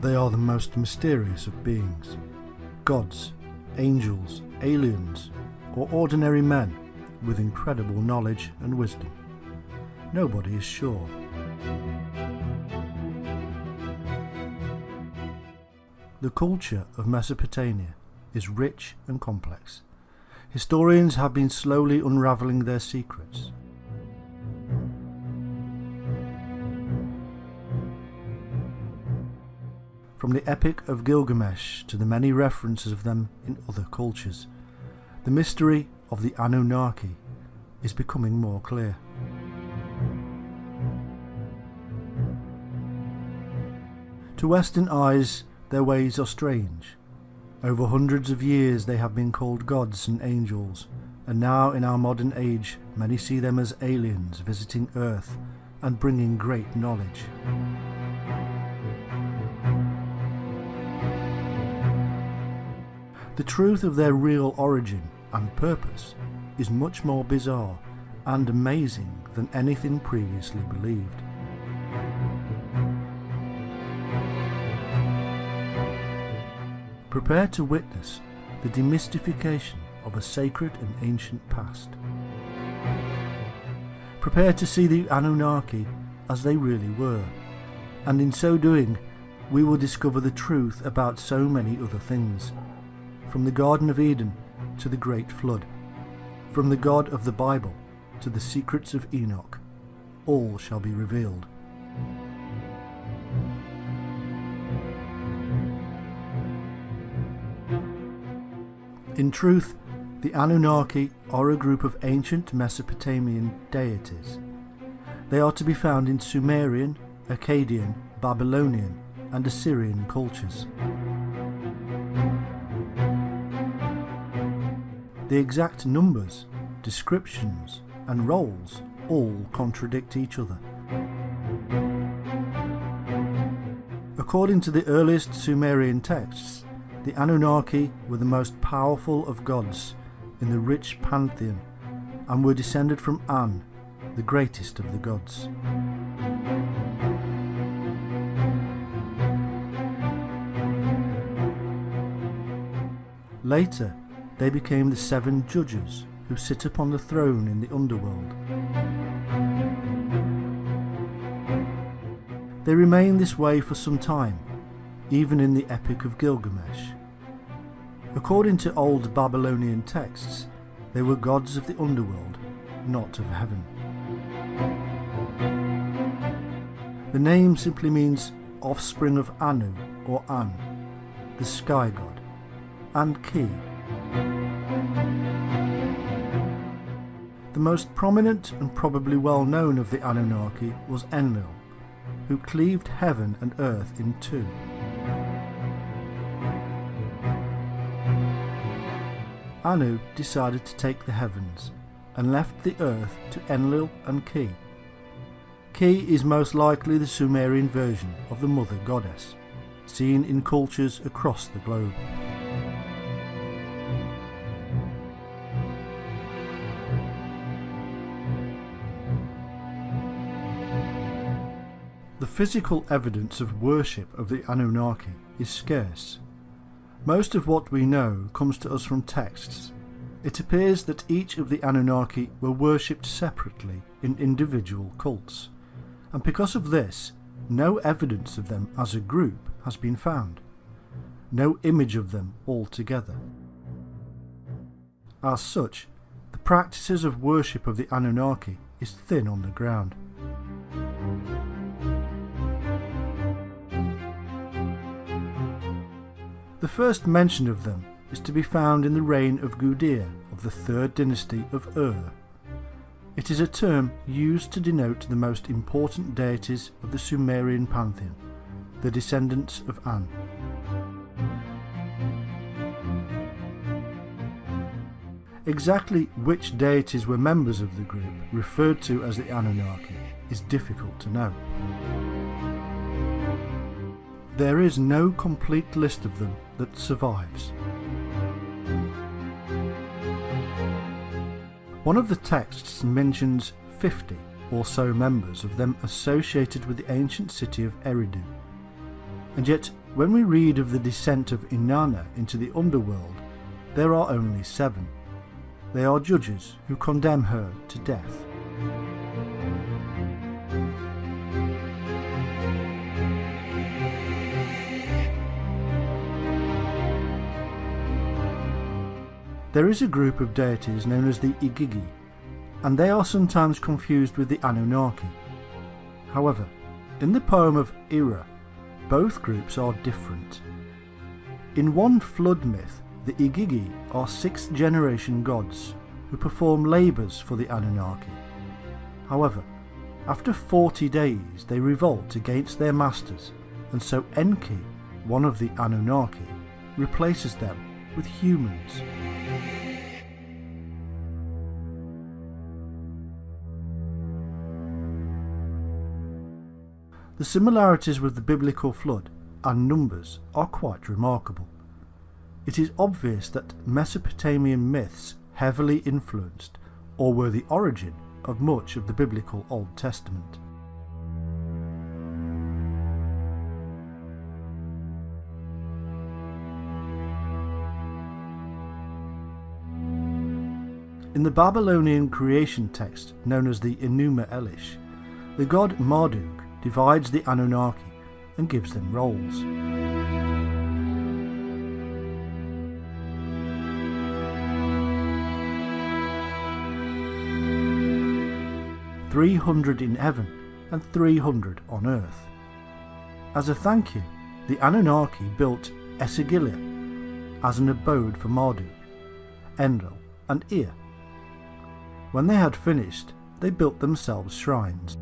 They are the most mysterious of beings. Gods, angels, aliens, or ordinary men with incredible knowledge and wisdom. Nobody is sure. The culture of Mesopotamia is rich and complex. Historians have been slowly unravelling their secrets. From the Epic of Gilgamesh to the many references of them in other cultures, the mystery of the Anunnaki is becoming more clear. To Western eyes, their ways are strange. Over hundreds of years they have been called gods and angels, and now in our modern age many see them as aliens visiting Earth and bringing great knowledge. The truth of their real origin and purpose is much more bizarre and amazing than anything previously believed. Prepare to witness the demystification of a sacred and ancient past. Prepare to see the Anunnaki as they really were, and in so doing we will discover the truth about so many other things, from the Garden of Eden to the Great Flood, from the God of the Bible to the secrets of Enoch. All shall be revealed. In truth, the Anunnaki are a group of ancient Mesopotamian deities. They are to be found in Sumerian, Akkadian, Babylonian and Assyrian cultures. The exact numbers, descriptions and roles all contradict each other. According to the earliest Sumerian texts, the Anunnaki were the most powerful of gods in the rich pantheon and were descended from An, the greatest of the gods. Later, they became the 7 judges who sit upon the throne in the underworld. They remain this way for some time, even in the Epic of Gilgamesh. According to old Babylonian texts, they were gods of the underworld, not of heaven. The name simply means offspring of Anu or An, the sky god, and Ki. The most prominent and probably well known of the Anunnaki was Enlil, who cleaved heaven and earth in two. Anu decided to take the heavens and left the earth to Enlil and Ki. Ki is most likely the Sumerian version of the mother goddess, seen in cultures across the globe. The physical evidence of worship of the Anunnaki is scarce. Most of what we know comes to us from texts. It appears that each of the Anunnaki were worshipped separately in individual cults, and because of this, no evidence of them as a group has been found. No image of them all together. As such, the practices of worship of the Anunnaki is thin on the ground. The first mention of them is to be found in the reign of Gudea of the 3rd dynasty of Ur. It is a term used to denote the most important deities of the Sumerian pantheon, the descendants of An. Exactly which deities were members of the group referred to as the Anunnaki is difficult to know. There is no complete list of them that survives. One of the texts mentions 50 or so members of them associated with the ancient city of Eridu, and yet when we read of the descent of Inanna into the underworld, there are only 7. They are judges who condemn her to death. There is a group of deities known as the Igigi, and they are sometimes confused with the Anunnaki. However, in the poem of Ira, both groups are different. In one flood myth, the Igigi are 6th generation gods who perform labours for the Anunnaki. However, after 40 days they revolt against their masters, and so Enki, one of the Anunnaki, replaces them with humans. The similarities with the biblical flood and numbers are quite remarkable. It is obvious that Mesopotamian myths heavily influenced or were the origin of much of the biblical Old Testament. In the Babylonian creation text known as the Enuma Elish, the god Marduk divides the Anunnaki and gives them roles. "300 in heaven and 300 on earth." As a thank you, the Anunnaki built Esagila as an abode for Marduk, Enlil and Ea. When they had finished, they built themselves shrines.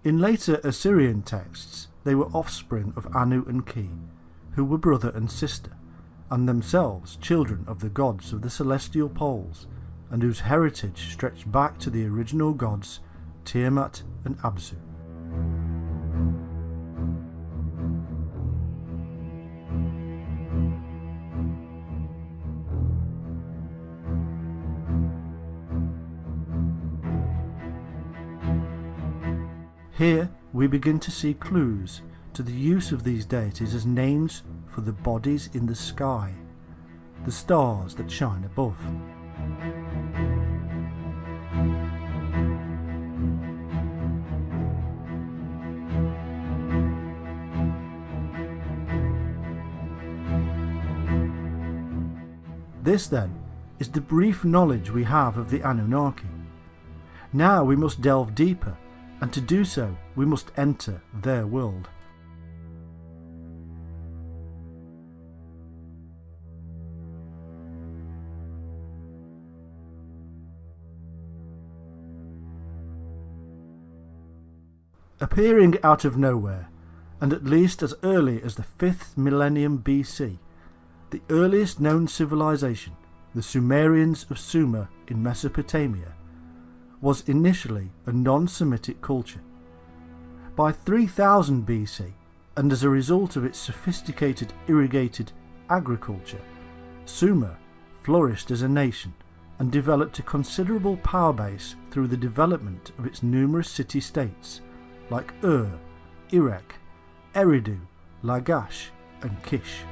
In later Assyrian texts, they were offspring of Anu and Ki, who were brother and sister, and themselves children of the gods of the celestial poles, and whose heritage stretched back to the original gods Tiamat and Abzu. Here we begin to see clues to the use of these deities as names for the bodies in the sky, the stars that shine above. This, then, is the brief knowledge we have of the Anunnaki. Now we must delve deeper, and to do so we must enter their world. Appearing out of nowhere, and at least as early as the 5th millennium BC, the earliest known civilization, the Sumerians of Sumer in Mesopotamia, was initially a non-Semitic culture. By 3000 BC, and as a result of its sophisticated irrigated agriculture, Sumer flourished as a nation and developed a considerable power base through the development of its numerous city-states like Ur, Erech, Eridu, Lagash and Kish.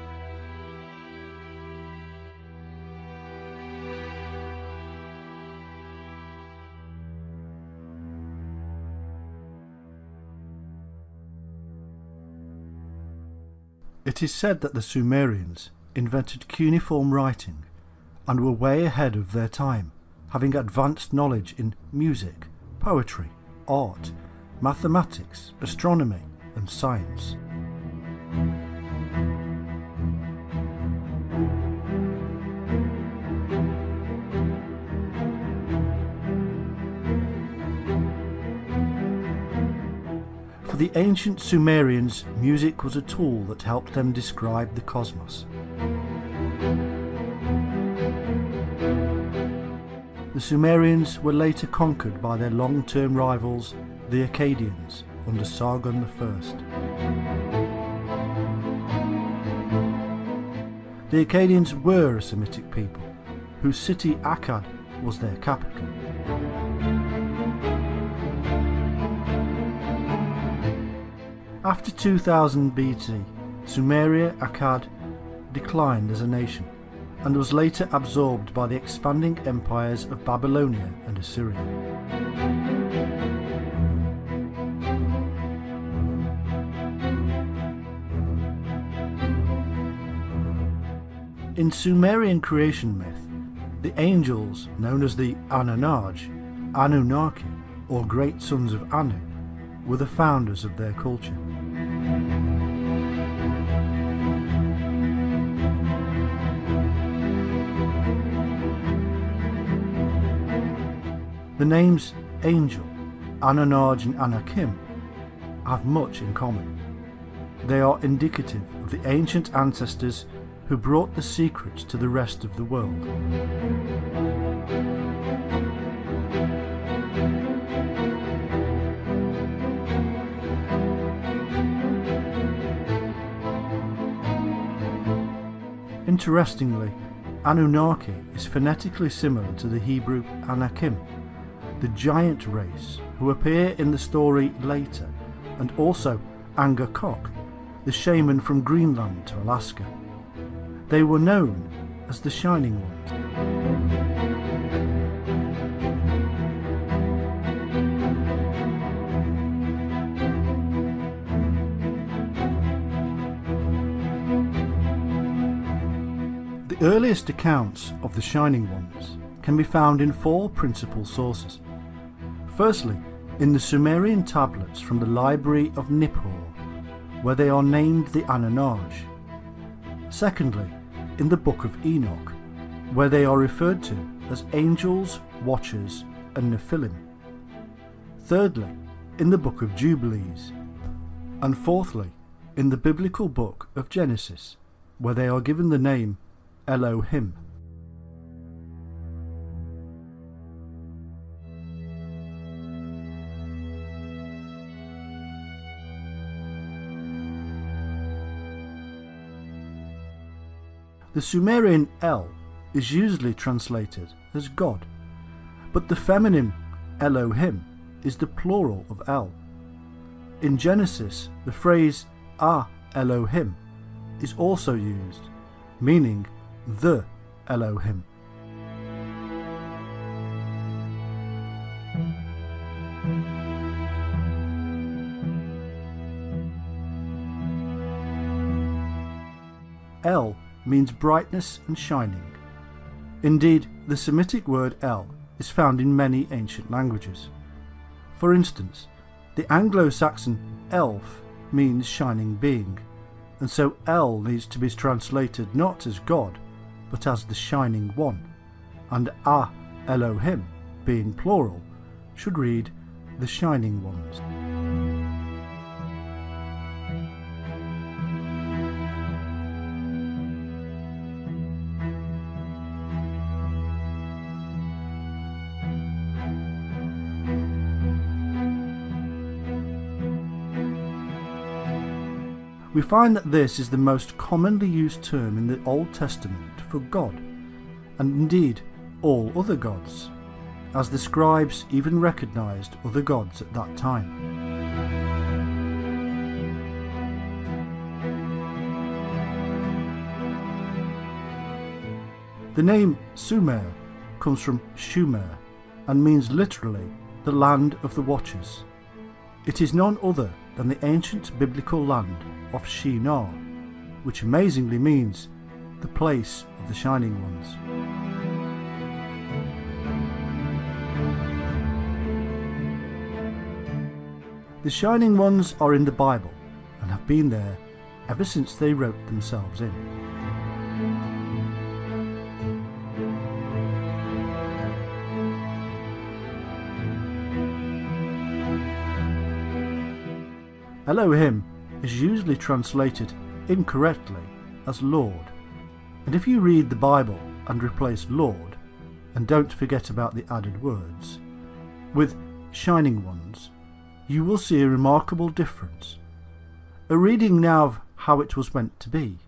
It is said that the Sumerians invented cuneiform writing and were way ahead of their time, having advanced knowledge in music, poetry, art, mathematics, astronomy and science. For the ancient Sumerians, music was a tool that helped them describe the cosmos. The Sumerians were later conquered by their long-term rivals, the Akkadians, under Sargon I. The Akkadians were a Semitic people, whose city Akkad was their capital. After 2000 BC, Sumeria Akkad declined as a nation and was later absorbed by the expanding empires of Babylonia and Assyria. In Sumerian creation myth, the angels, known as the Anunnaki, Annunaki, or great sons of Anu, were the founders of their culture. The names angel, Anunnaki and Anakim have much in common. They are indicative of the ancient ancestors who brought the secrets to the rest of the world. Interestingly, Anunnaki is phonetically similar to the Hebrew Anakim, the giant race who appear in the story later, and also Angakok, the shaman from Greenland to Alaska. They were known as the Shining Ones. The earliest accounts of the Shining Ones can be found in four principal sources. Firstly, in the Sumerian tablets from the Library of Nippur, where they are named the Anunnaki. Secondly, in the Book of Enoch, where they are referred to as angels, watchers, and Nephilim. Thirdly, in the Book of Jubilees. And fourthly, in the biblical book of Genesis, where they are given the name Elohim. The Sumerian El is usually translated as God, but the feminine Elohim is the plural of El. In Genesis, the phrase Ah Elohim is also used, meaning the Elohim. El means brightness and shining. Indeed, the Semitic word El is found in many ancient languages. For instance, the Anglo-Saxon elf means shining being, and so El needs to be translated not as God, but as the Shining One, and Ah Elohim, being plural, should read the Shining Ones. We find that this is the most commonly used term in the Old Testament for God, and indeed all other gods, as the scribes even recognised other gods at that time. The name Sumer comes from Shumer and means literally the land of the watchers. It is none other than the ancient biblical land of Shinar, which amazingly means the place of the Shining Ones. The Shining Ones are in the Bible and have been there ever since they wrote themselves in. Elohim is usually translated incorrectly as Lord, and if you read the Bible and replace Lord, and don't forget about the added words, with Shining Ones, you will see a remarkable difference. A reading now of how it was meant to be.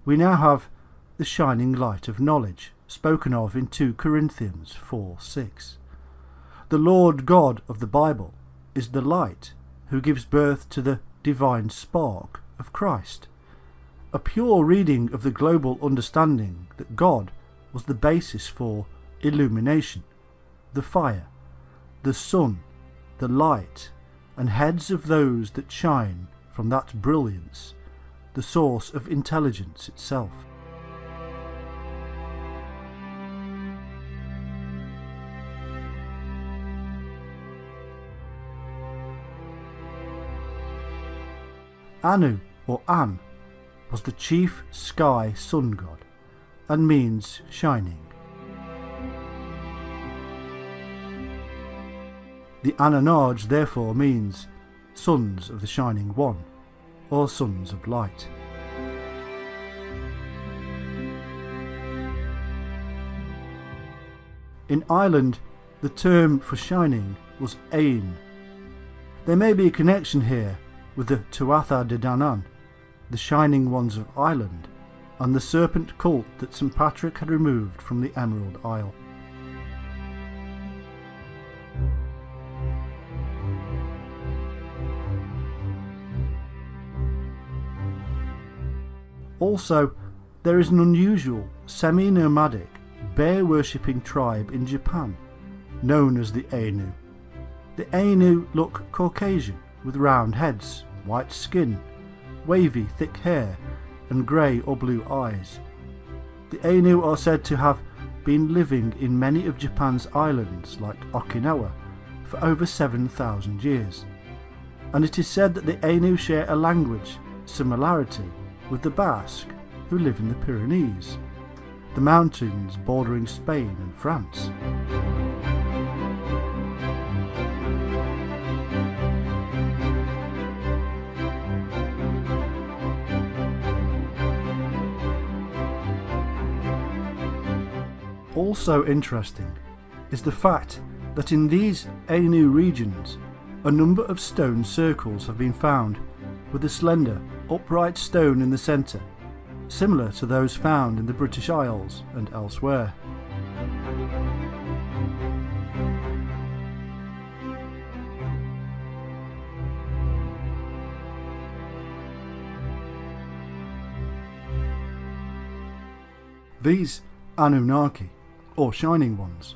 We now have the shining light of knowledge, spoken of in 2 Corinthians 4:6. The Lord God of the Bible is the light who gives birth to the divine spark of Christ. A pure reading of the global understanding that God was the basis for illumination, the fire, the sun, the light, and heads of those that shine from that brilliance, the source of intelligence itself. Anu, or An, was the chief sky sun god, and means shining. The Anunnaki therefore means sons of the Shining One, or sons of light. In Ireland, the term for shining was Ain. There may be a connection here with the Tuatha De Danann, the Shining Ones of Ireland, and the serpent cult that St. Patrick had removed from the Emerald Isle. Also, there is an unusual, semi-nomadic, bear-worshipping tribe in Japan, known as the Ainu. The Ainu look Caucasian, with round heads, white skin, wavy thick hair, and grey or blue eyes. The Ainu are said to have been living in many of Japan's islands, like Okinawa, for over 7,000 years, and it is said that the Ainu share a language similarity with the Basque, who live in the Pyrenees, the mountains bordering Spain and France. Also interesting is the fact that in these Ainu regions a number of stone circles have been found with a slender, upright stone in the centre, similar to those found in the British Isles and elsewhere. These Anunnaki, or Shining Ones,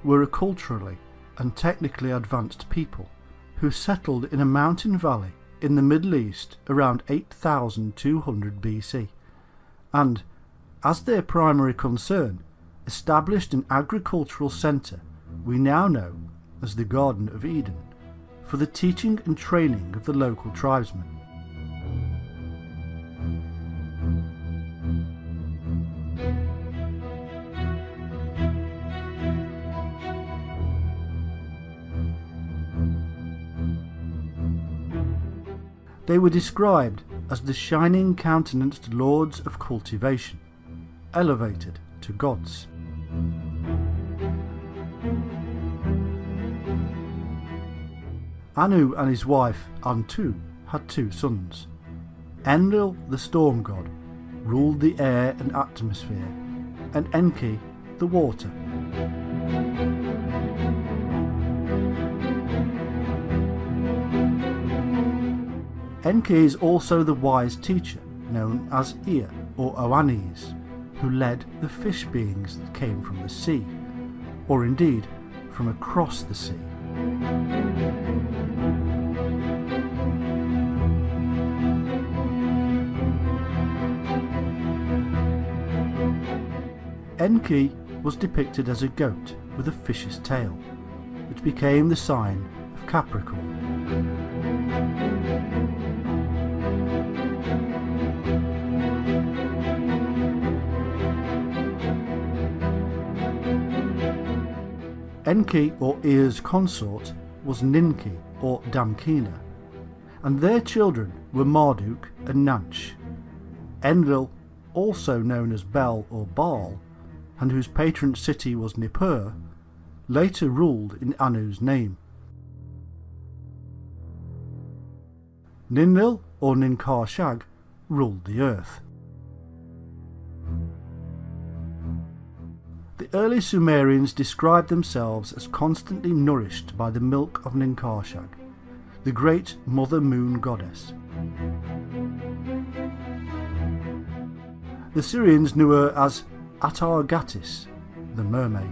were a culturally and technically advanced people who settled in a mountain valley in the Middle East around 8200 BC, and, as their primary concern, established an agricultural centre we now know as the Garden of Eden, for the teaching and training of the local tribesmen. They were described as the shining countenanced lords of cultivation, elevated to gods. Anu and his wife Antu had 2 sons. Enlil, the storm god, ruled the air and atmosphere, and Enki, the water. Enki is also the wise teacher known as Ea or Oannes, who led the fish beings that came from the sea, or indeed from across the sea. Enki was depicted as a goat with a fish's tail, which became the sign of Capricorn. Enki or Ea's consort was Ninki or Damkina, and their children were Marduk and Nanch. Enlil, also known as Bel or Baal, and whose patron city was Nippur, later ruled in Anu's name. Ninlil or Ninkar Shag ruled the earth. The early Sumerians described themselves as constantly nourished by the milk of Ninkarshag, the great mother moon goddess. The Syrians knew her as Atargatis, the mermaid.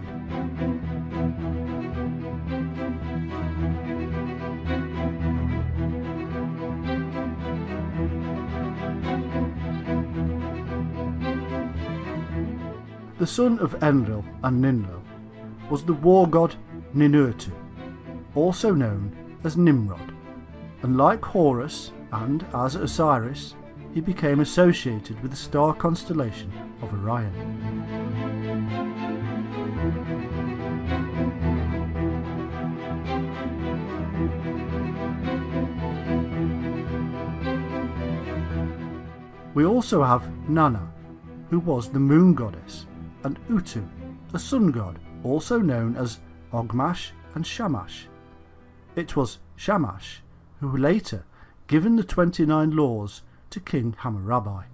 The son of Enlil and Ninlil was the war god Ninurtu, also known as Nimrod, and like Horus and as Osiris, he became associated with the star constellation of Orion. We also have Nana, who was the moon goddess, and Utu, a sun god, also known as Ogmash and Shamash. It was Shamash who later given the 29 laws to King Hammurabi.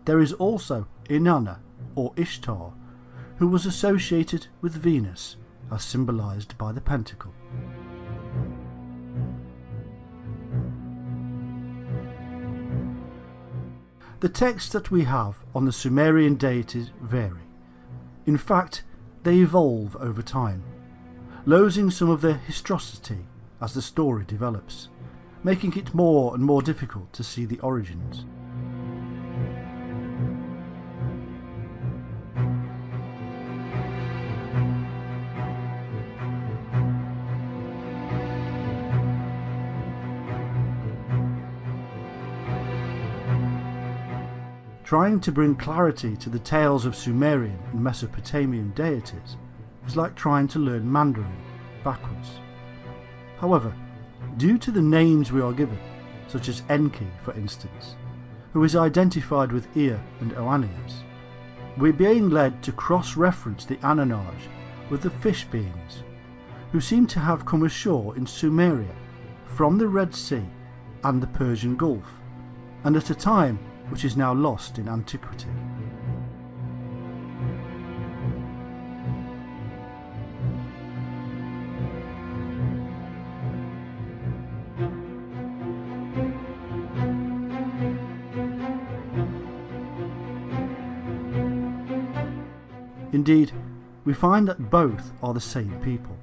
There is also Inanna, or Ishtar, who was associated with Venus, as symbolised by the pentacle. The texts that we have on the Sumerian deities vary. In fact, they evolve over time, losing some of their historicity as the story develops, making it more and more difficult to see the origins. Trying to bring clarity to the tales of Sumerian and Mesopotamian deities is like trying to learn Mandarin backwards. However, due to the names we are given, such as Enki for instance, who is identified with Ea and Oannes, we're being led to cross-reference the Anunnaki with the fish beings, who seem to have come ashore in Sumeria from the Red Sea and the Persian Gulf, and at a time which is now lost in antiquity. Indeed, we find that both are the same people,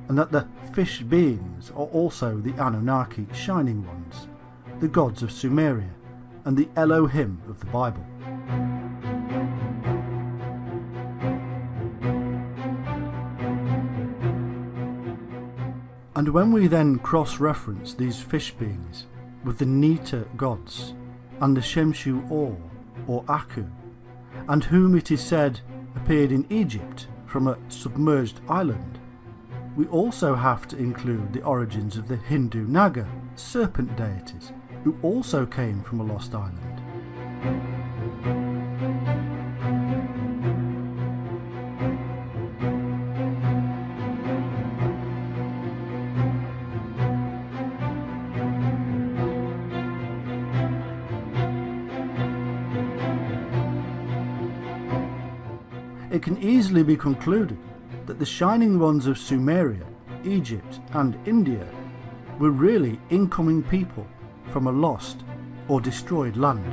and that the fish beings are also the Anunnaki Shining Ones, the gods of Sumeria, and the Elohim of the Bible. And when we then cross-reference these fish beings with the Neta gods and the Shemshu or Aku, and whom it is said appeared in Egypt from a submerged island, we also have to include the origins of the Hindu Naga serpent deities, who also came from a lost island. It can easily be concluded that the Shining Ones of Sumeria, Egypt and India were really incoming people from a lost or destroyed land.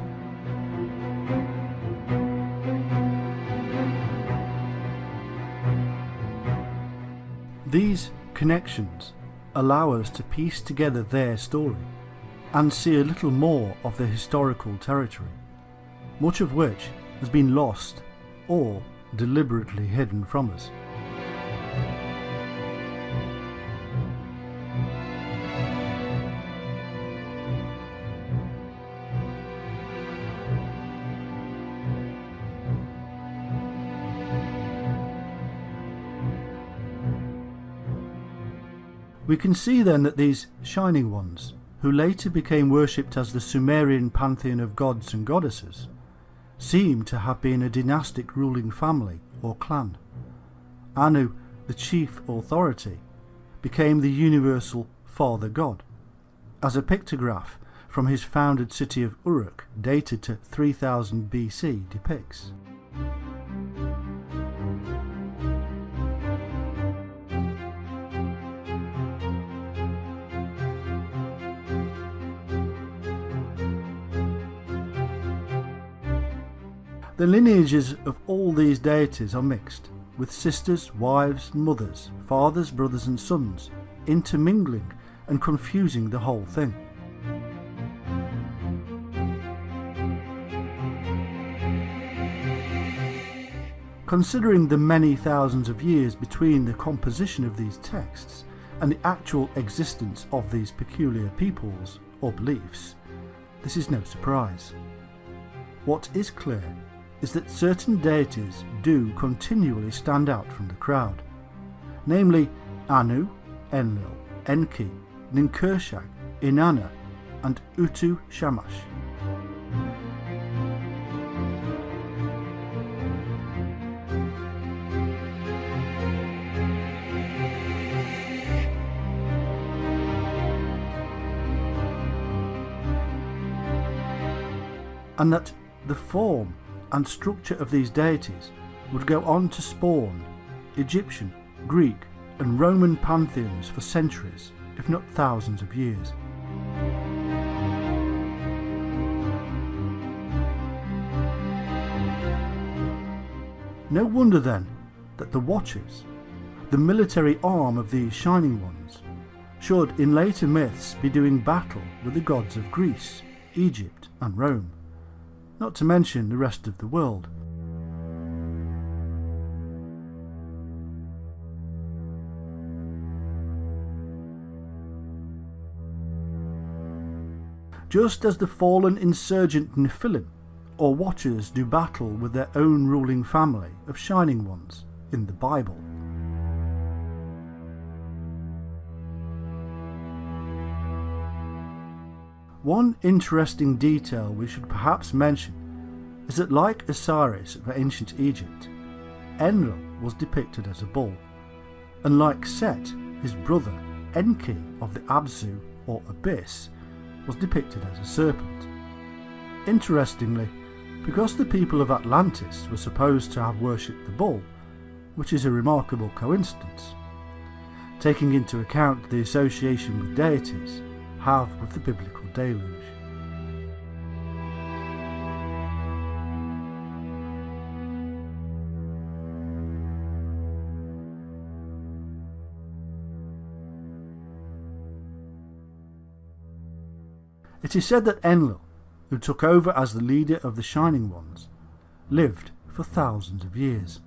These connections allow us to piece together their story and see a little more of the historical territory, much of which has been lost or deliberately hidden from us. We can see then that these Shining Ones, who later became worshipped as the Sumerian pantheon of gods and goddesses, seem to have been a dynastic ruling family or clan, Anu, the chief authority, became the universal Father God, as a pictograph from his founded city of Uruk, dated to 3000 BC, depicts. The lineages of all these deities are mixed, with sisters, wives, mothers, fathers, brothers and sons, intermingling and confusing the whole thing. Considering the many thousands of years between the composition of these texts and the actual existence of these peculiar peoples or beliefs, this is no surprise. What is clear is that certain deities do continually stand out from the crowd, namely Anu, Enlil, Enki, Ninkershag, Inanna and Utu Shamash. And that the form and structure of these deities would go on to spawn Egyptian, Greek and Roman pantheons for centuries, if not thousands of years. No wonder then that the Watchers, the military arm of these Shining Ones, should in later myths be doing battle with the gods of Greece, Egypt and Rome, not to mention the rest of the world. Just as the fallen insurgent Nephilim or Watchers do battle with their own ruling family of Shining Ones in the Bible. One interesting detail we should perhaps mention is that, like Osiris of ancient Egypt, Enlil was depicted as a bull, and like Set, his brother, Enki of the Abzu or Abyss was depicted as a serpent. Interestingly, because the people of Atlantis were supposed to have worshipped the bull, which is a remarkable coincidence, taking into account the association with deities have with the biblical deluge. It is said that Enlil, who took over as the leader of the Shining Ones, lived for thousands of years.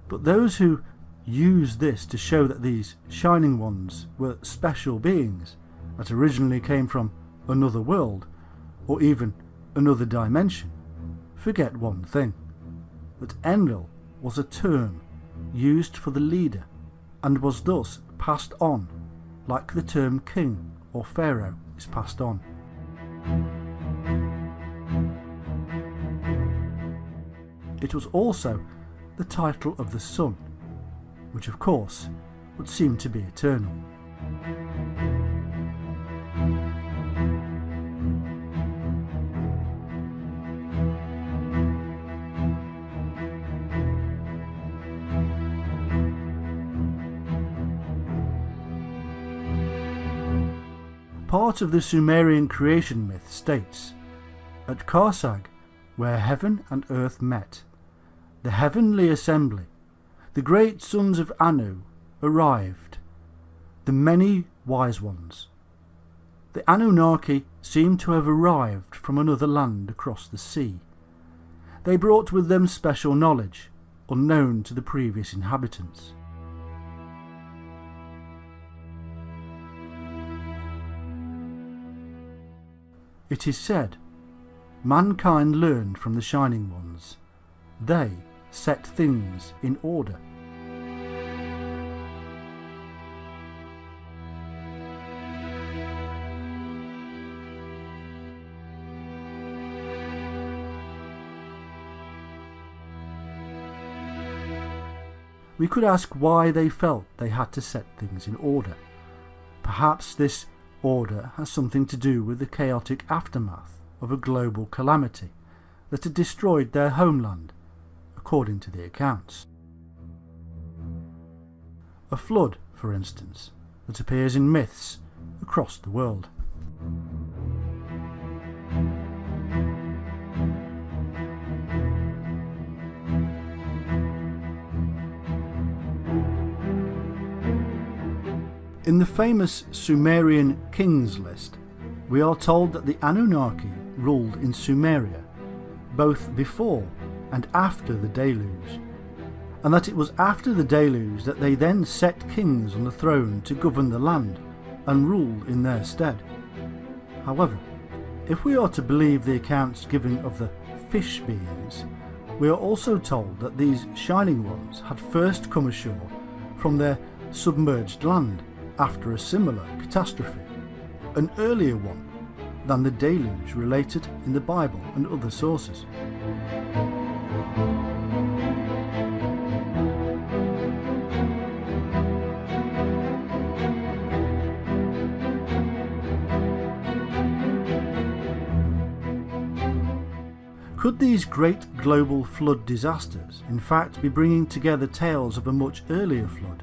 But those who use this to show that these Shining Ones were special beings that originally came from another world, or even another dimension, forget one thing, that Enlil was a term used for the leader and was thus passed on, like the term king or pharaoh is passed on. It was also the title of the sun, which of course would seem to be eternal. Part of the Sumerian creation myth states, at Karsag, where heaven and earth met, the heavenly assembly, the great sons of Anu, arrived, the many wise ones. The Anunnaki seem to have arrived from another land across the sea. They brought with them special knowledge, unknown to the previous inhabitants. It is said, mankind learned from the Shining Ones. They set things in order. we could ask why they felt they had to set things in order. Perhaps this order has something to do with the chaotic aftermath of a global calamity that had destroyed their homeland, according to the accounts. A flood, for instance, that appears in myths across the world. In the famous Sumerian kings list, we are told that the Anunnaki ruled in Sumeria, both before and after the deluge, and that it was after the deluge that they then set kings on the throne to govern the land and rule in their stead. However, if we are to believe the accounts given of the fish beings, we are also told that these shining ones had first come ashore from their submerged land after a similar catastrophe, an earlier one than the deluge related in the Bible and other sources. Could these great global flood disasters in fact be bringing together tales of a much earlier flood,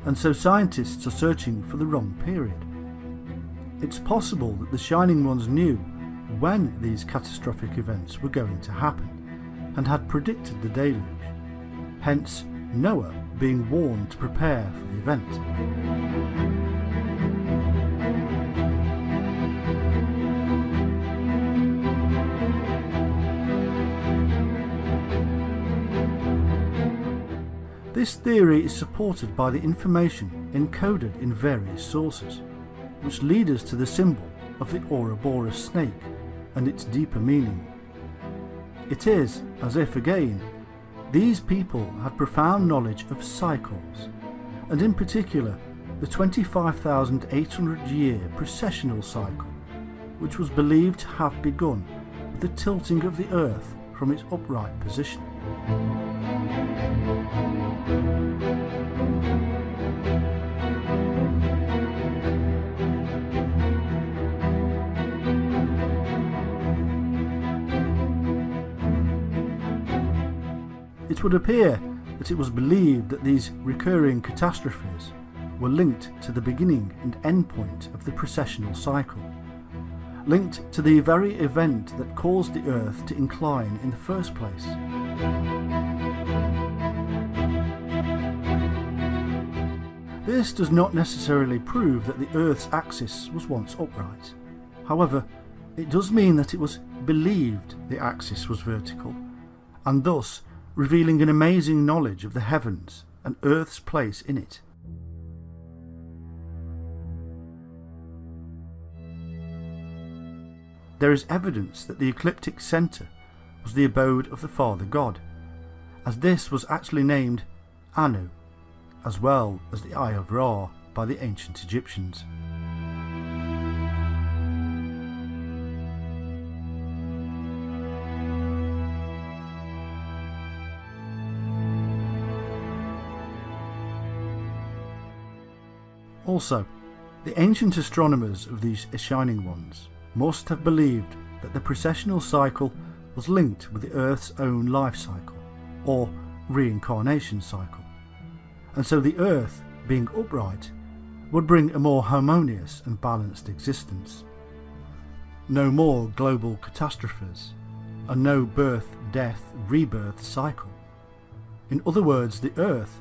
and so scientists are searching for the wrong period? It's possible that the Shining Ones knew when these catastrophic events were going to happen and had predicted the deluge, hence Noah being warned to prepare for the event. This theory is supported by the information encoded in various sources, which lead us to the symbol of the Ouroboros snake and its deeper meaning. It is as if, again, these people had profound knowledge of cycles, and in particular the 25,800 year precessional cycle, which was believed to have begun with the tilting of the Earth from its upright position. It would appear that it was believed that these recurring catastrophes were linked to the beginning and end point of the precessional cycle, linked to the very event that caused the Earth to incline in the first place. This does not necessarily prove that the Earth's axis was once upright. However, it does mean that it was believed the axis was vertical, and thus revealing an amazing knowledge of the heavens and Earth's place in it. There is evidence that the ecliptic centre was the abode of the Father God, as this was actually named Anu, as well as the Eye of Ra by the ancient Egyptians. Also, the ancient astronomers of these Shining Ones must have believed that the precessional cycle was linked with the Earth's own life cycle, or reincarnation cycle, and so the Earth, being upright, would bring a more harmonious and balanced existence. No more global catastrophes, and no birth, death, rebirth cycle. In other words, the Earth,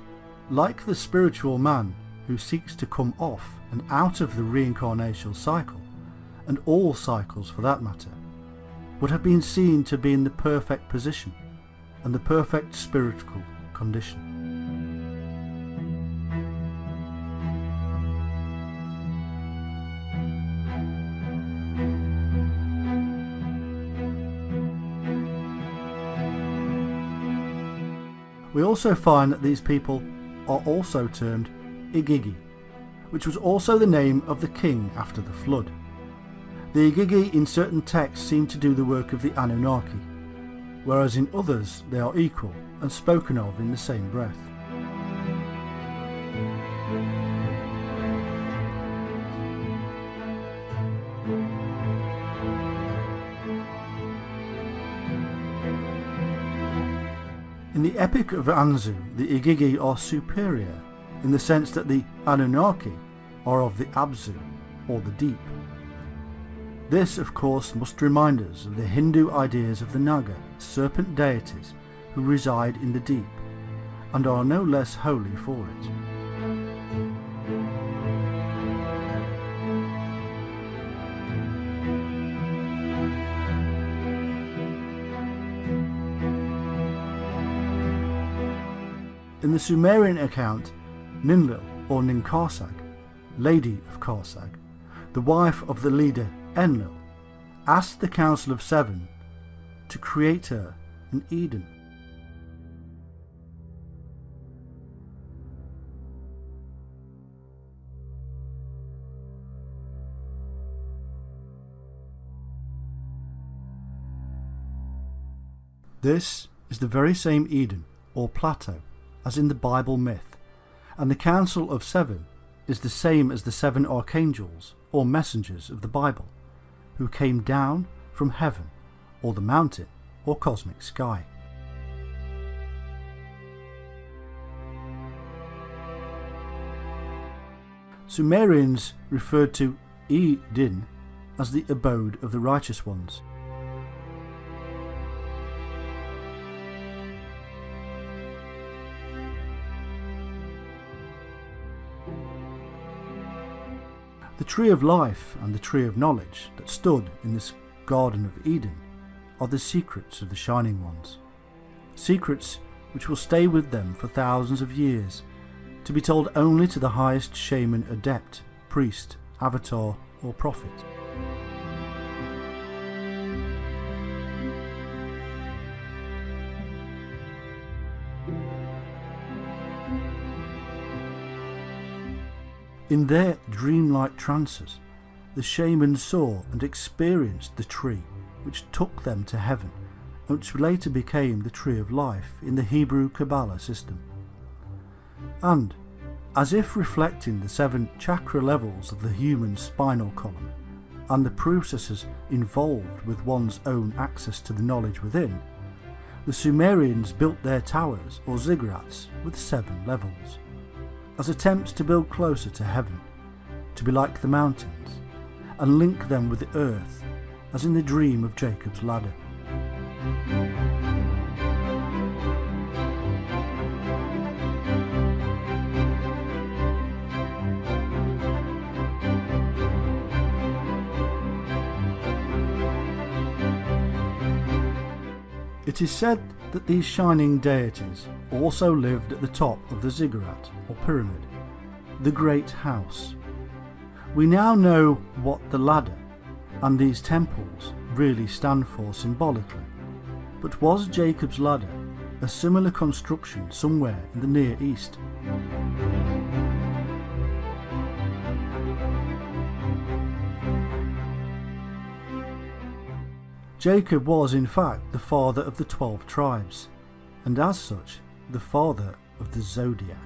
like the spiritual man who seeks to come off and out of the reincarnational cycle, and all cycles for that matter, would have been seen to be in the perfect position and the perfect spiritual condition. We also find that these people are also termed Igigi, which was also the name of the king after the flood. The Igigi in certain texts seem to do the work of the Anunnaki, whereas in others they are equal and spoken of in the same breath. the Epic of Anzu, the Igigi are superior in the sense that the Anunnaki are of the Abzu, or the deep. This, of course, must remind us of the Hindu ideas of the Naga, serpent deities who reside in the deep, and are no less holy for it. In the Sumerian account, Ninlil, or Ninkarsag, Lady of Karsag, the wife of the leader Enlil, asked the Council of Seven to create her in Eden. This is the very same Eden, or plateau, as in the Bible myth, and the Council of Seven is the same as the seven archangels, or messengers of the Bible, who came down from heaven, or the mountain, or cosmic sky. Sumerians referred to Eden as the abode of the righteous ones. The tree of life and the tree of knowledge that stood in this Garden of Eden are the secrets of the Shining Ones. Secrets which will stay with them for thousands of years, to be told only to the highest shaman, adept, priest, avatar or prophet. In their dreamlike trances, the shamans saw and experienced the tree which took them to heaven, and which later became the tree of life in the Hebrew Kabbalah system. And, as if reflecting the 7 chakra levels of the human spinal column, and the processes involved with one's own access to the knowledge within, the Sumerians built their towers or ziggurats with 7 levels, as attempts to build closer to heaven, to be like the mountains, and link them with the earth, as in the dream of Jacob's ladder. It is said that these shining deities also lived at the top of the ziggurat or pyramid, the great house. We now know what the ladder and these temples really stand for symbolically, but was Jacob's ladder a similar construction somewhere in the Near East? Jacob was in fact the father of the 12 tribes, and as such the father of the zodiac.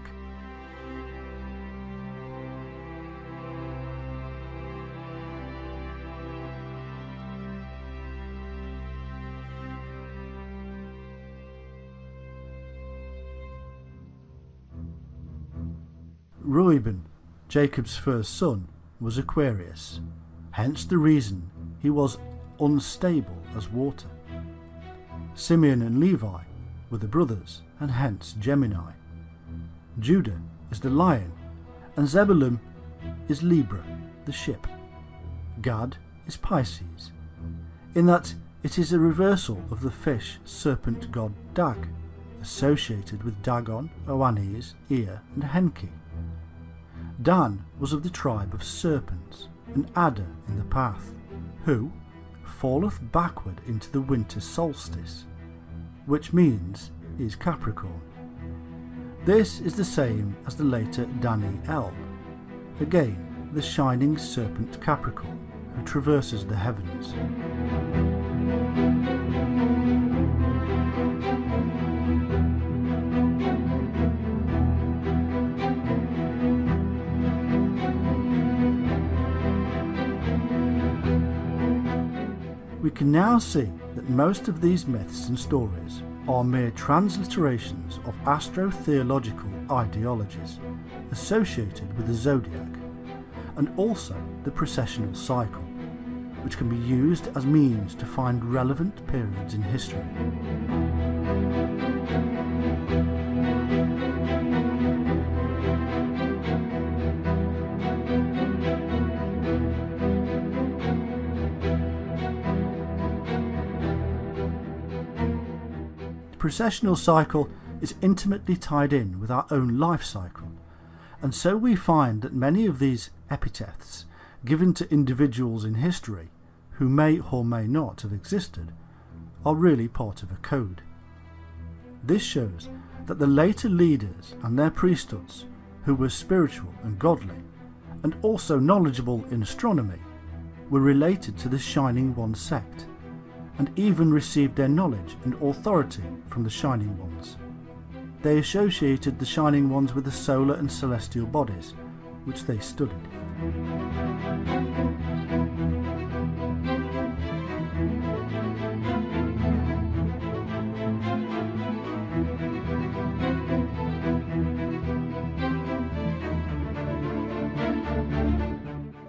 Reuben, Jacob's first son, was Aquarius, hence the reason he was unstable as water. Simeon and Levi were the brothers, and hence Gemini. Judah is the lion, and Zebulun is Libra, the ship. Gad is Pisces, in that it is a reversal of the fish serpent god Dag, associated with Dagon, Oannes, Ea and Henki. Dan was of the tribe of serpents, an adder in the path, who falleth backward into the winter solstice, which means is Capricorn. This is the same as the later Daniel, again the shining serpent Capricorn who traverses the heavens. We can now see that most of these myths and stories are mere transliterations of astro-theological ideologies associated with the zodiac, and also the precessional cycle, which can be used as means to find relevant periods in history. The precessional cycle is intimately tied in with our own life cycle, and so we find that many of these epithets given to individuals in history who may or may not have existed are really part of a code. This shows that the later leaders and their priesthoods, who were spiritual and godly and also knowledgeable in astronomy, were related to the Shining One sect, and even received their knowledge and authority from the Shining Ones. They associated the Shining Ones with the solar and celestial bodies, which they studied.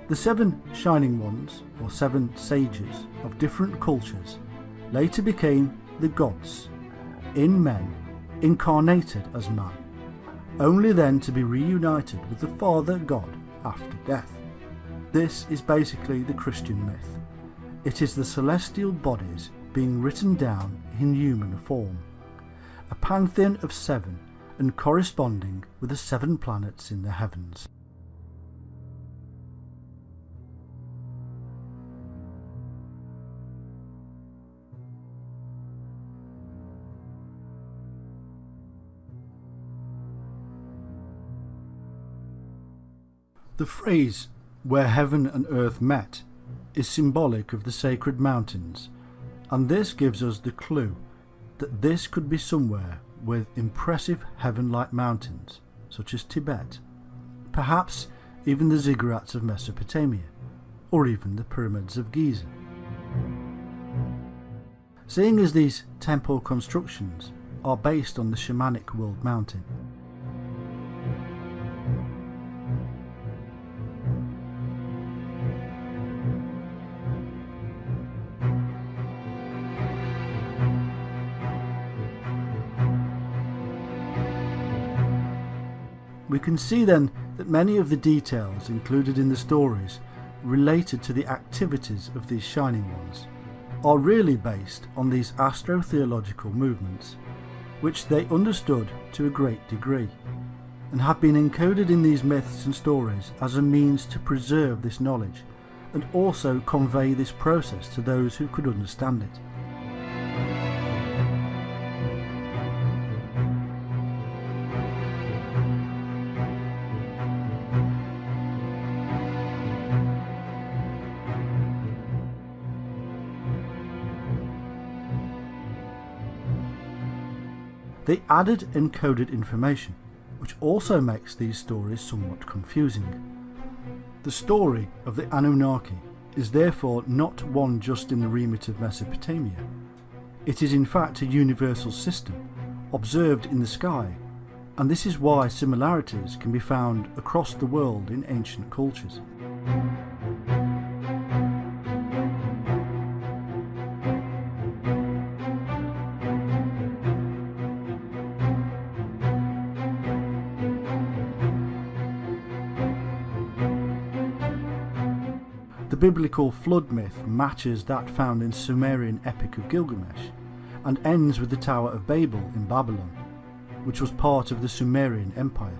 The 7 Shining Ones, or 7 sages of different cultures, later became the gods, in men, incarnated as man, only then to be reunited with the Father God after death. This is basically the Christian myth. It is the celestial bodies being written down in human form, a pantheon of 7 and corresponding with the 7 planets in the heavens. The phrase, "where heaven and earth met," is symbolic of the sacred mountains, and this gives us the clue that this could be somewhere with impressive heaven-like mountains, such as Tibet, perhaps even the ziggurats of Mesopotamia, or even the pyramids of Giza. Seeing as these temple constructions are based on the shamanic world mountain, we can see then that many of the details included in the stories related to the activities of these Shining Ones are really based on these astro-theological movements, which they understood to a great degree, and have been encoded in these myths and stories as a means to preserve this knowledge and also convey this process to those who could understand it. They added encoded information, which also makes these stories somewhat confusing. The story of the Anunnaki is therefore not one just in the remit of Mesopotamia. It is in fact a universal system, observed in the sky, and this is why similarities can be found across the world in ancient cultures. The biblical flood myth matches that found in Sumerian Epic of Gilgamesh, and ends with the Tower of Babel in Babylon, which was part of the Sumerian Empire.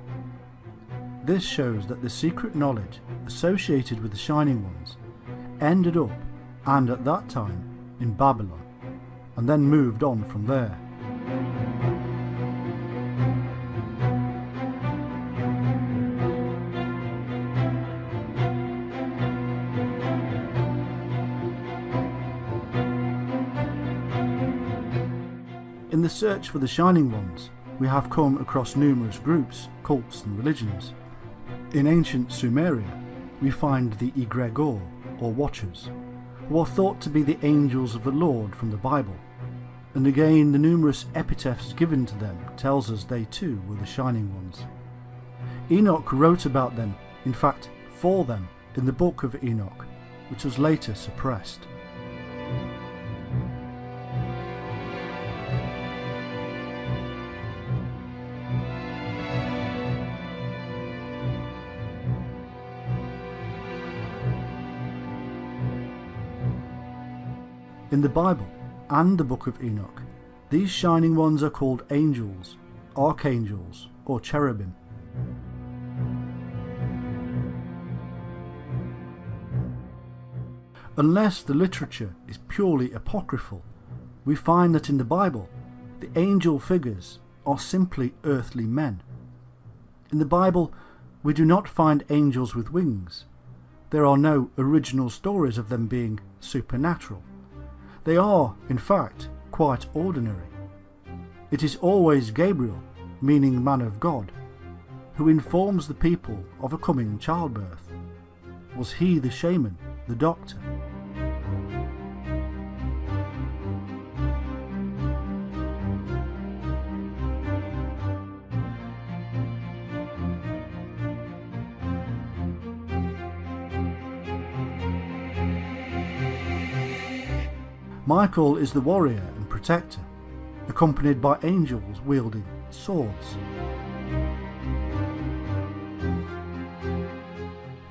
This shows that the secret knowledge associated with the Shining Ones ended up, and at that time, in Babylon, and then moved on from there. In the search for the Shining Ones, we have come across numerous groups, cults and religions. In ancient Sumeria, we find the Egregor, or Watchers, who are thought to be the angels of the Lord from the Bible. and again the numerous epitaphs given to them tells us they too were the Shining Ones. Enoch wrote about them, in fact for them, in the Book of Enoch, which was later suppressed. In the Bible and the Book of Enoch, these Shining Ones are called angels, archangels, or cherubim. Unless the literature is purely apocryphal, we find that in the Bible, the angel figures are simply earthly men. In the Bible, we do not find angels with wings. There are no original stories of them being supernatural. They are, in fact, quite ordinary. It is always Gabriel, meaning man of God, who informs the people of a coming childbirth. Was he the shaman, the doctor? Michael is the warrior and protector, accompanied by angels wielding swords.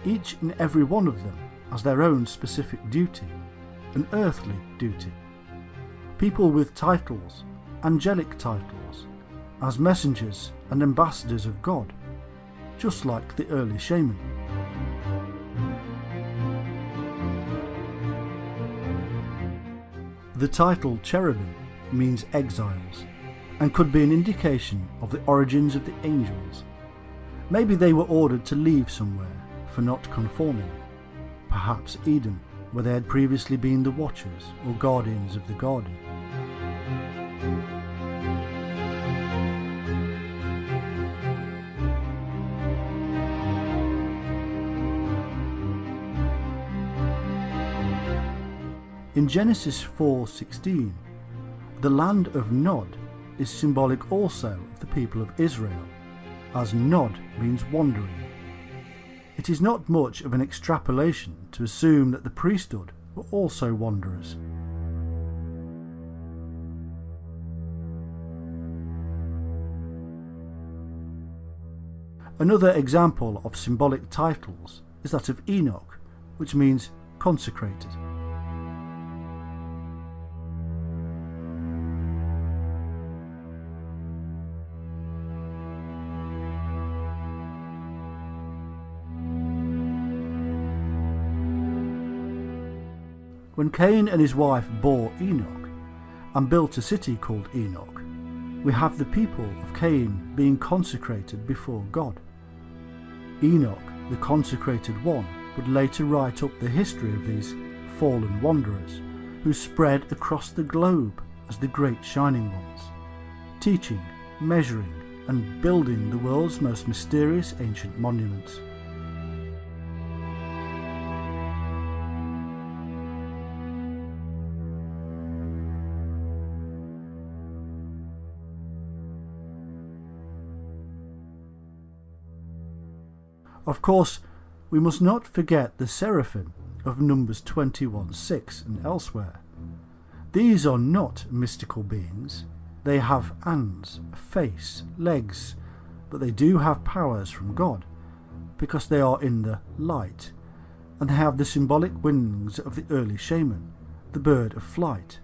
Each and every one of them has their own specific duty, an earthly duty. People with titles, angelic titles, as messengers and ambassadors of God, just like the early shaman. The title cherubim means exiles, and could be an indication of the origins of the angels. Maybe they were ordered to leave somewhere for not conforming. Perhaps Eden, where they had previously been the watchers or guardians of the garden. In Genesis 4:16, the land of Nod is symbolic also of the people of Israel, as Nod means wandering. It is not much of an extrapolation to assume that the priesthood were also wanderers. Another example of symbolic titles is that of Enoch, which means consecrated. When Cain and his wife bore Enoch and built a city called Enoch, we have the people of Cain being consecrated before God. Enoch, the consecrated one, would later write up the history of these fallen wanderers who spread across the globe as the great Shining Ones, teaching, measuring and building the world's most mysterious ancient monuments. Of course, we must not forget the seraphim of Numbers 21:6 and elsewhere. These are not mystical beings. They have hands, a face, legs, but they do have powers from God, because they are in the light, and they have the symbolic wings of the early shaman, the bird of flight,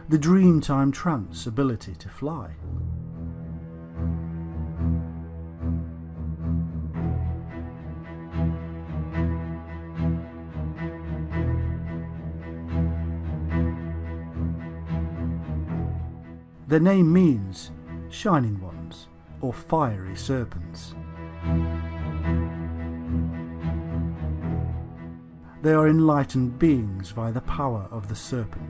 the dreamtime trance ability to fly. Their name means Shining Ones, or fiery serpents. They are enlightened beings via the power of the serpent.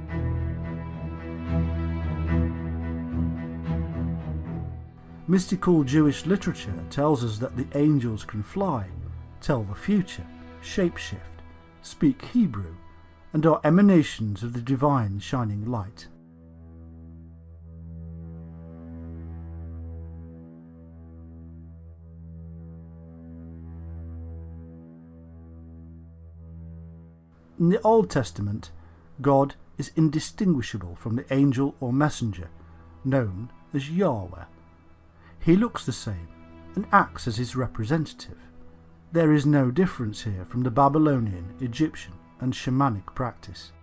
Mystical Jewish literature tells us that the angels can fly, tell the future, shapeshift, speak Hebrew, and are emanations of the divine shining light. In the Old Testament, God is indistinguishable from the angel or messenger, known as Yahweh. He looks the same and acts as his representative. There is no difference here from the Babylonian, Egyptian and shamanic practice.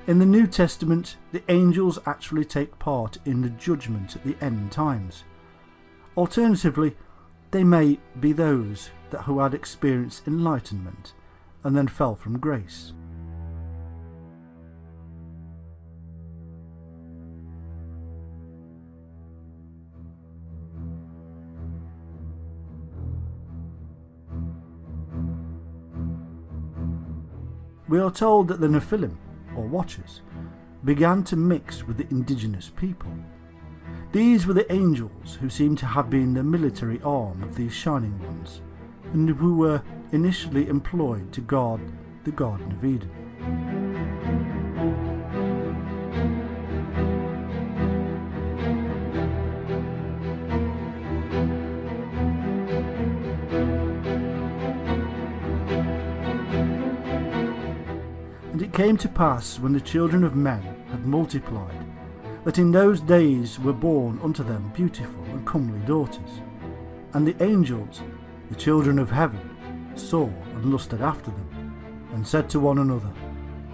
In the New Testament, the angels actually take part in the judgment at the end times. Alternatively, they may be those who had experienced enlightenment and then fell from grace. We are told that the Nephilim, or Watchers, began to mix with the indigenous people. These were the angels who seem to have been the military arm of these Shining Ones, and who were initially employed to guard the Garden of Eden. And it came to pass, when the children of men had multiplied, that in those days were born unto them beautiful and comely daughters. And the angels, the children of heaven, saw and lusted after them, and said to one another,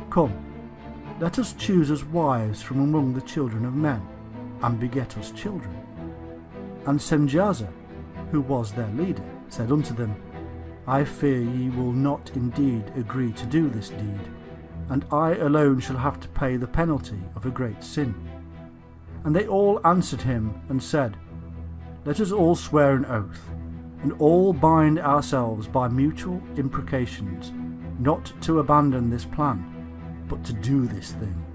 Come, let us choose us wives from among the children of men, and beget us children. And Semjaza, who was their leader, said unto them, I fear ye will not indeed agree to do this deed, and I alone shall have to pay the penalty of a great sin. And they all answered him and said, Let us all swear an oath, and all bind ourselves by mutual imprecations, not to abandon this plan, but to do this thing.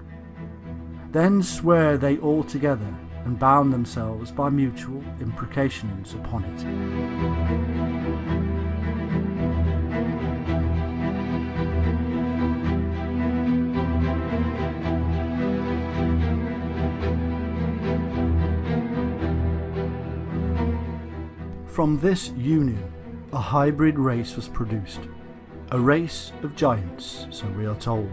Then swear they all together, and bound themselves by mutual imprecations upon it. From this union, a hybrid race was produced, a race of giants, so we are told.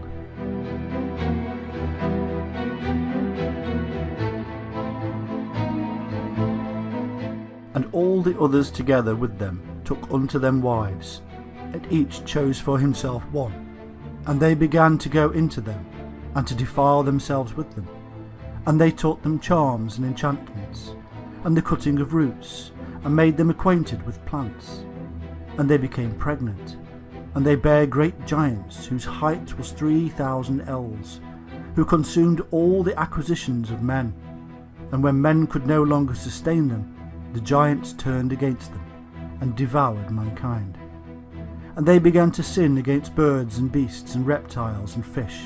And all the others together with them took unto them wives, and each chose for himself one. And they began to go into them, and to defile themselves with them. And they taught them charms and enchantments, and the cutting of roots, and made them acquainted with plants. And they became pregnant, and they bare great giants, whose height was 3,000 ells, who consumed all the acquisitions of men. And when men could no longer sustain them, the giants turned against them, and devoured mankind. And they began to sin against birds and beasts and reptiles and fish,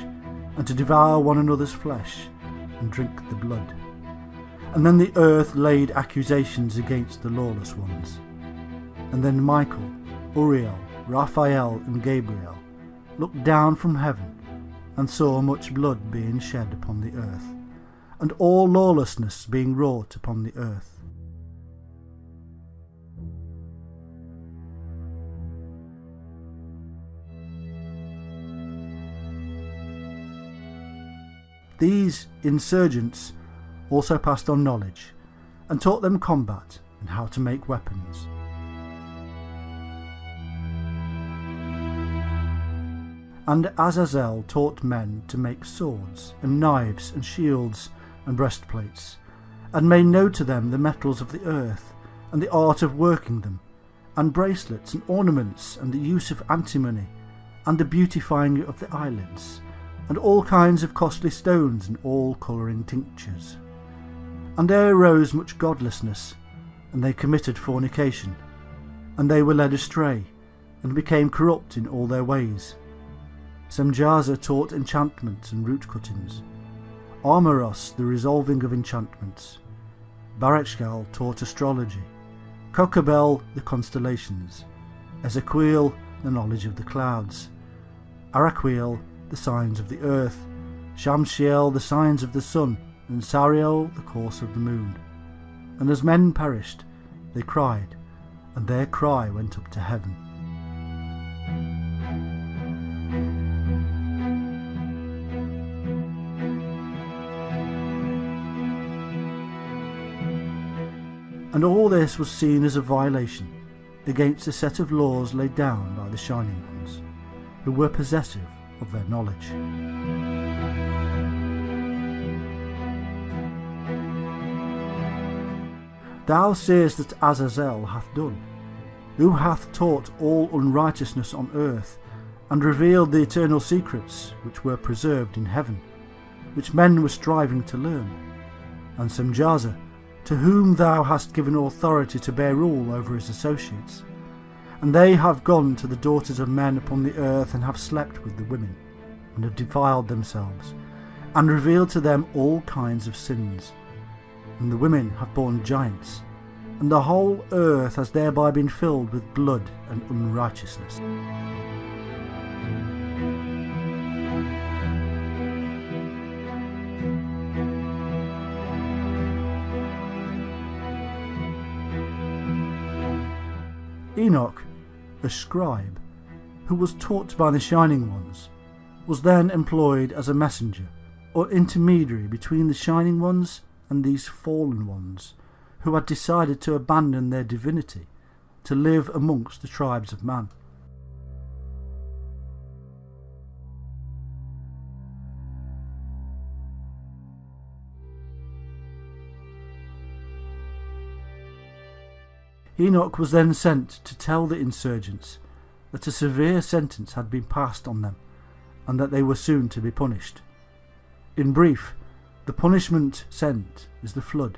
and to devour one another's flesh, and drink the blood. And then the earth laid accusations against the lawless ones. And then Michael, Uriel, Raphael, and Gabriel looked down from heaven, and saw much blood being shed upon the earth, and all lawlessness being wrought upon the earth. These insurgents also passed on knowledge, and taught them combat and how to make weapons. And Azazel taught men to make swords, and knives, and shields, and breastplates, and made known to them the metals of the earth, and the art of working them, and bracelets, and ornaments, and the use of antimony, and the beautifying of the eyelids, and all kinds of costly stones, and all colouring tinctures. And there arose much godlessness, and they committed fornication, and they were led astray, and became corrupt in all their ways. Semjaza taught enchantments and root cuttings, Armoros the resolving of enchantments, Barachgal taught astrology, Kokabel the constellations, Ezequiel the knowledge of the clouds, Araquiel the signs of the earth, Shamsiel the signs of the sun, and Sariel the course of the moon. And as men perished, they cried, and their cry went up to heaven. And all this was seen as a violation against a set of laws laid down by the Shining Ones, who were possessive of their knowledge. Thou seest that Azazel hath done, who hath taught all unrighteousness on earth, and revealed the eternal secrets which were preserved in heaven, which men were striving to learn. And Semjaza, to whom thou hast given authority to bear rule over his associates. And they have gone to the daughters of men upon the earth, and have slept with the women, and have defiled themselves, and revealed to them all kinds of sins. And the women have borne giants, and the whole earth has thereby been filled with blood and unrighteousness. Enoch, a scribe, who was taught by the Shining Ones, was then employed as a messenger or intermediary between the Shining Ones and these fallen ones, who had decided to abandon their divinity to live amongst the tribes of man. Enoch was then sent to tell the insurgents that a severe sentence had been passed on them, and that they were soon to be punished. In brief, the punishment sent is the flood.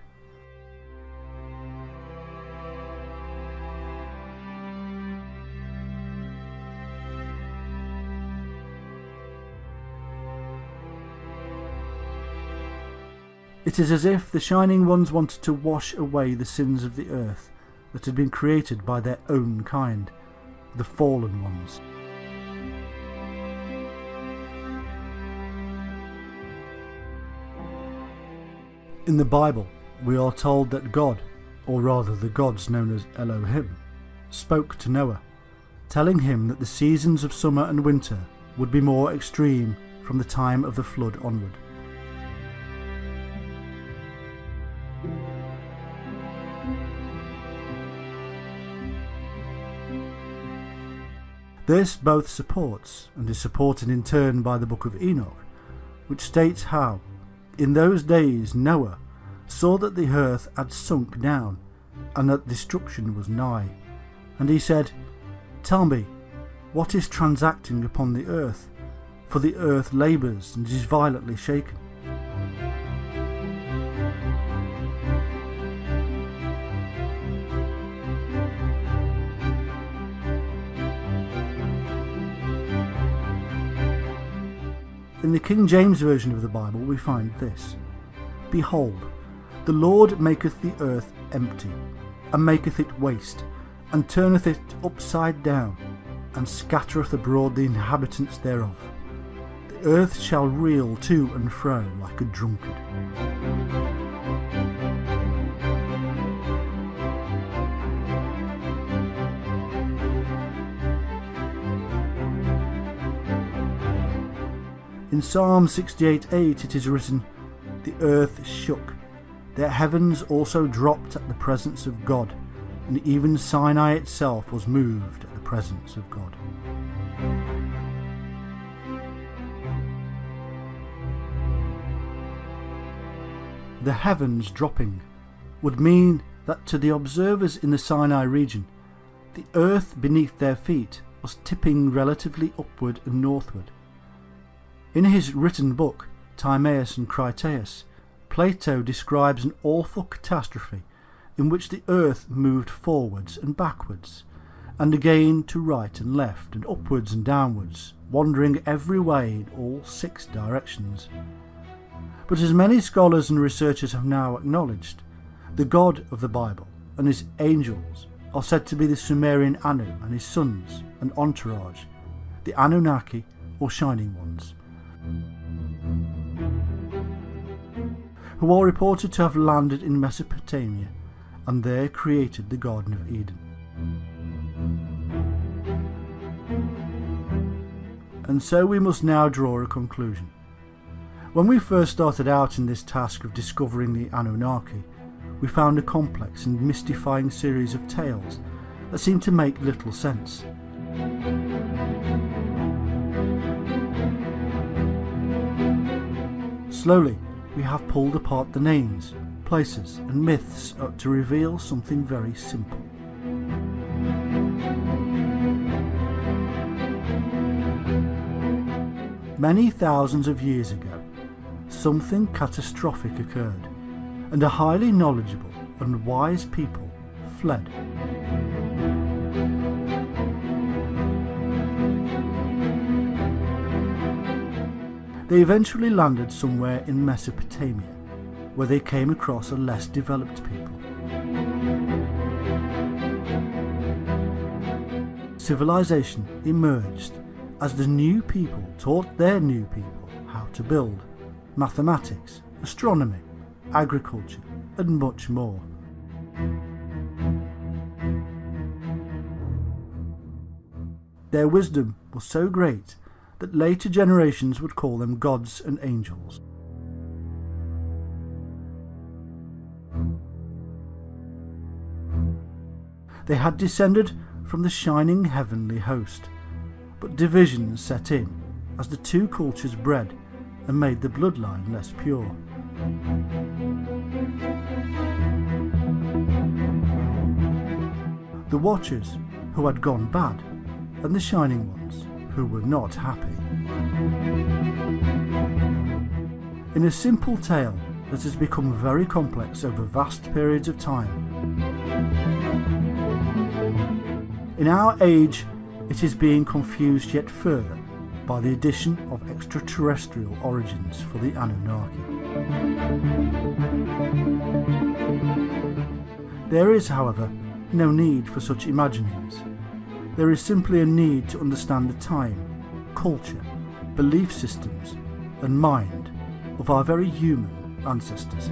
It is as if the Shining Ones wanted to wash away the sins of the earth that had been created by their own kind, the fallen ones. In the Bible, we are told that God, or rather the gods known as Elohim, spoke to Noah, telling him that the seasons of summer and winter would be more extreme from the time of the flood onward. This both supports and is supported in turn by the book of Enoch, which states how, in those days Noah saw that the earth had sunk down, and that destruction was nigh. And he said, Tell me, what is transacting upon the earth? For the earth labours and is violently shaken. In the King James Version of the Bible we find this: Behold, the Lord maketh the earth empty, and maketh it waste, and turneth it upside down, and scattereth abroad the inhabitants thereof. The earth shall reel to and fro like a drunkard. In Psalm 68:8 it is written, The earth shook, the heavens also dropped at the presence of God, and even Sinai itself was moved at the presence of God. The heavens dropping would mean that to the observers in the Sinai region, the earth beneath their feet was tipping relatively upward and northward. In his written book, Timaeus and Critias, Plato describes an awful catastrophe in which the earth moved forwards and backwards, and again to right and left, and upwards and downwards, wandering every way in all 6 directions. But as many scholars and researchers have now acknowledged, the God of the Bible and his angels are said to be the Sumerian Anu and his sons and entourage, the Anunnaki or Shining Ones. who are reported to have landed in Mesopotamia and there created the Garden of Eden. And so we must now draw a conclusion. When we first started out in this task of discovering the Anunnaki, we found a complex and mystifying series of tales that seemed to make little sense. Slowly, we have pulled apart the names, places and myths to reveal something very simple. Many thousands of years ago, something catastrophic occurred, and a highly knowledgeable and wise people fled. They eventually landed somewhere in Mesopotamia, where they came across a less developed people. Civilization emerged as the new people taught their new people how to build, mathematics, astronomy, agriculture, and much more. Their wisdom was so great that later generations would call them gods and angels. They had descended from the shining heavenly host, but divisions set in as the two cultures bred and made the bloodline less pure. The Watchers, who had gone bad, and the Shining Ones, who were not happy. In a simple tale that has become very complex over vast periods of time, in our age it is being confused yet further by the addition of extraterrestrial origins for the Anunnaki. There is, however, no need for such imaginings. There is simply a need to understand the time, culture, belief systems and mind of our very human ancestors.